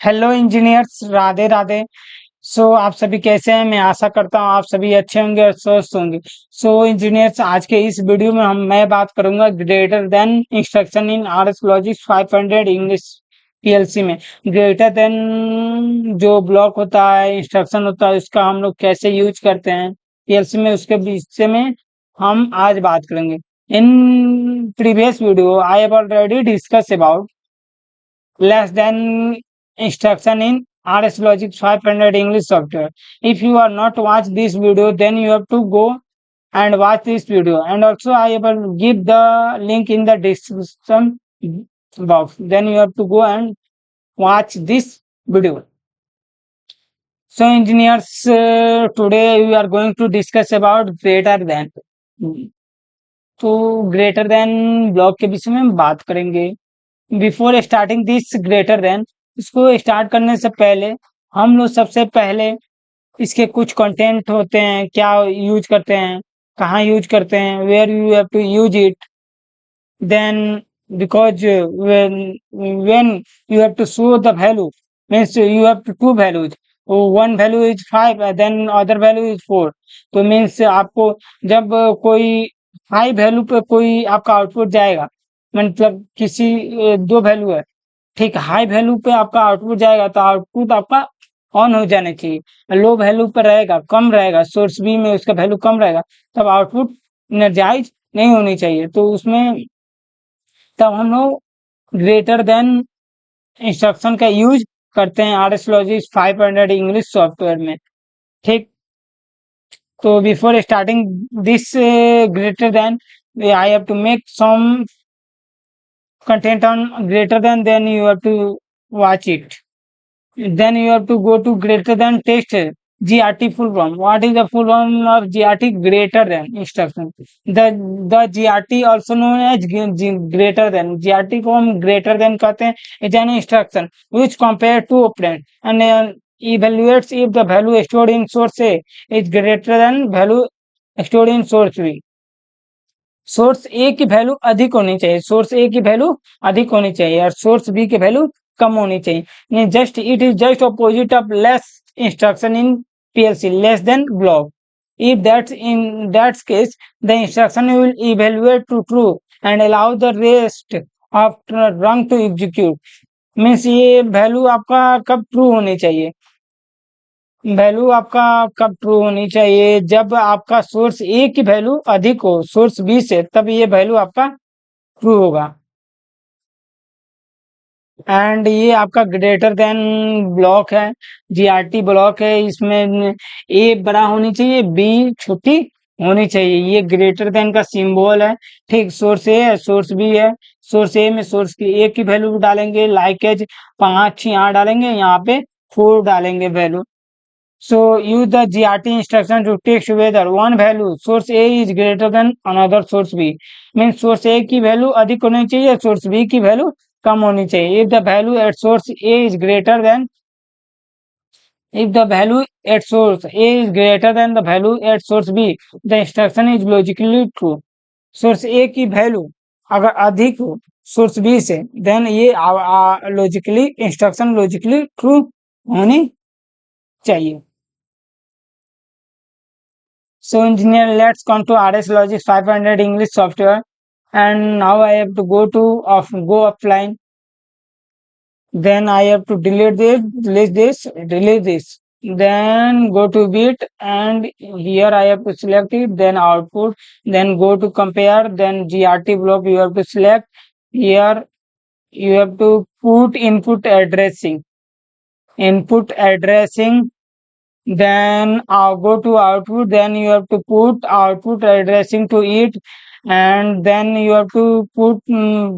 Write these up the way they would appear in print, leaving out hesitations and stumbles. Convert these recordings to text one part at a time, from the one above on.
Hello engineers, Radhe Radhe. आप सभी कैसे हैं? मैं आशा करता हूँ आप सभी अच्छे होंगे और स्वस्थ होंगे। इंजीनियर्स, आज के इस वीडियो में मैं बात करूंगा ग्रेटर देन इंस्ट्रक्शन इन आरएस लॉजिक 500 इंग्लिश पीएलसी में। ग्रेटर देन जो ब्लॉक होता है, इंस्ट्रक्शन होता है, उसका हम लोग कैसे यूज करते हैं पीएलसी में, उसके विषय में हम आज बात करेंगे। In previous video I have already discuss about less than instruction in RS Logic 500 English software. If you are not watch this video, then you have to go and watch this video. And also I will give the link in the description box. Then you have to go and watch this video. So engineers, today we are going to discuss about greater than. तो greater than block के विषय में हम बात करेंगे। Before starting this greater then, इसको start करने से पहले हम लोग सबसे पहले इसके कुछ कंटेंट होते हैं, क्या यूज करते हैं, कहाँ यूज करते हैं, where you have to use it, then because when you have to show the value, means you have to two values, one value is 5 then other value is 4। तो means आपको जब कोई high value पे कोई आपका output जाएगा, मतलब किसी दो वैल्यू है, ठीक, हाई वैल्यू पे आपका आउटपुट जाएगा तो आउटपुट आपका ऑन हो जाना चाहिए। लो वैल्यू पर रहेगा, कम रहेगा, सोर्स बी में उसका वैल्यू कम रहेगा, तब आउटपुट एनर्जाइज नहीं होनी चाहिए। तो उसमें तब हम लोग ग्रेटर देन इंस्ट्रक्शन का यूज करते हैं आरएस लॉजिक 500 इंग्लिश सॉफ्टवेयर में, ठीक। तो before starting this greater than, I have to make some content on greater than, then you have to watch it. Then you have to go to greater than text, GRT full form. What is the full form of GRT? Greater than instruction. The GRT also known as greater than, GRT को हम greater than कहते हैं, is an instruction which compared to operand and evaluates if the value stored in source A is greater than value stored in source B। Source A की value अधिक होनी चाहिए, source A की value अधिक होनी चाहिए और सोर्स बी की वैल्यू कम होनी चाहिए। Just it is just opposite of less instruction in PLC, less than block. if that's in that case, the instruction will evaluate to true and allow the rest of run to execute। Means ये value आपका कब true होनी चाहिए, value आपका कब true होनी चाहिए, जब आपका सोर्स ए की वैल्यू अधिक हो सोर्स बी से, तब ये वैल्यू आपका ट्रू होगा। एंड ये आपका ग्रेटर देन ब्लॉक है, जीआरटी ब्लॉक है, इसमें ए बड़ा होनी चाहिए, बी छोटी होनी चाहिए। ये ग्रेटर देन का सिंबल है, ठीक। सोर्स ए है, सोर्स बी है, सोर्स ए में सोर्स की ए की वैल्यू डालेंगे, लाइकेज 5 यहाँ डालेंगे, यहाँ पे 4 डालेंगे value. So use the GRT instruction to text whether one value source A is greater than another source B। Means source A की वैल्यू अधिक होनी चाहिए, source B की वैल्यू कम होनी चाहिए। If the value at source A is greater than, if the value at source A is greater than the value at source B, the instruction is logically true। source A की value अगर अधिक हो source B से, then ये logically instruction logically true होनी चाहिए। So engineer, let's come to RS Logic 500 English software, and now I have to go offline. Then I have to delete this. Then go to bit, and here I have to select it. Then output. Then go to compare. Then GRT block you have to select. Here you have to put input addressing. Then I'll go to output, then you have to put output addressing to it, and then you have to put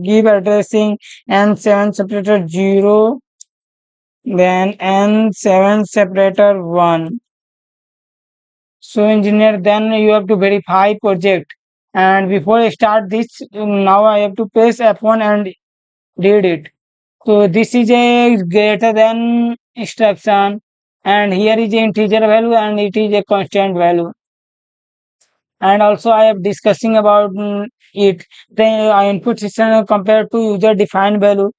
give addressing n7 separator 0, then n7 separator 1। So engineer, then you have to verify project, and before I start this, now I have to press F1 and read it। So this is a greater than instruction, and here is a integer value and it is a constant value। And also I am discussing about it, the input system compared to user defined value।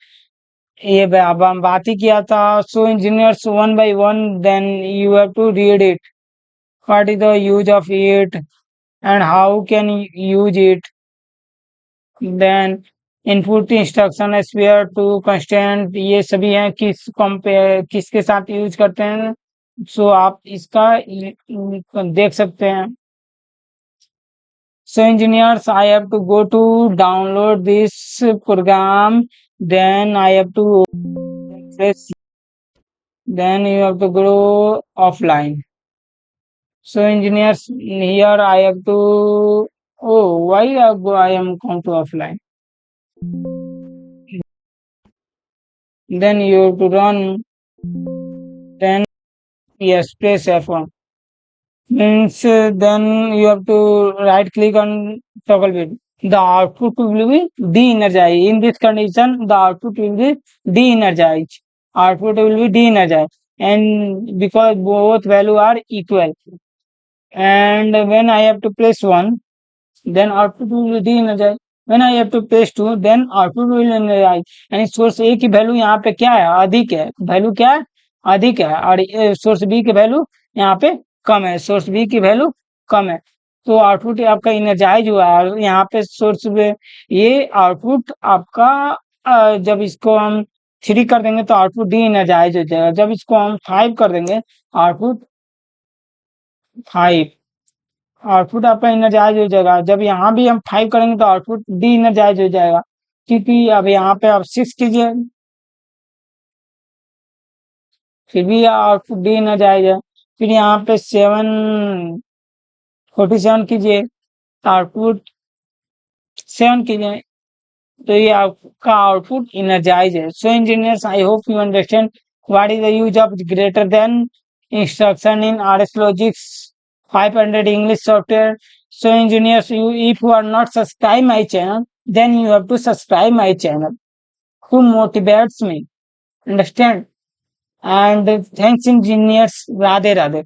ये अब हम बात ही किया था। So engineers one by one, then you have to read it, what is the use of it and how can use it, then input instruction SPR to constant, ये सभी हैं किसके साथ यूज करते हैं। सो आप इसका देख सकते हैं। So engineers, I have to go to download this program, then I have to press, then you have to go offline. So engineers, here I have to, oh, why I am come to offline? Then you have to run, then yes, press F1. Means then you have to right click on toggle bit. The output will be de-energized. In this condition, the output will be de-energized. Output will be de-energized, and because both value are equal. And when I have to place 1, then output will be de-energized. When I have to place 2, then output will energize. यानी source A की value यहाँ पे क्या है, अधिक है, value क्या है, अधिक है, और सोर्स बी की वैल्यू यहाँ पे कम है, सोर्स बी की वैल्यू कम है। तो आउटपुट आपका इनर्जाइज हुआ है यहाँ पे सोर्स में। ये आउटपुट आपका जब इसको हम 3 कर देंगे तो आउटपुट डी इनर्जाइज हो जाएगा। जब इसको हम 5 कर देंगे, आउटपुट 5, आउटपुट आपका इनरजाइज हो जाएगा। जब यहाँ भी हम 5 करेंगे तो आउटपुट डी इनरजाइज हो जाएगा, क्योंकि अब यहाँ पे आप 6 कीजिए, फिर भी आउटपुट डी इनरजाइज है। फिर यहाँ पे 47 कीजिए, आउटपुट 7 कीजिए, तो ये आपका आउटपुट इनरजाइज है। So engineers, I hope you understand what is the use of greater than instruction in RS Logix 500 English software. So engineers, if you are not subscribe my channel, then you have to subscribe my channel who motivates me, understand? And thanks engineers, radhe radhe.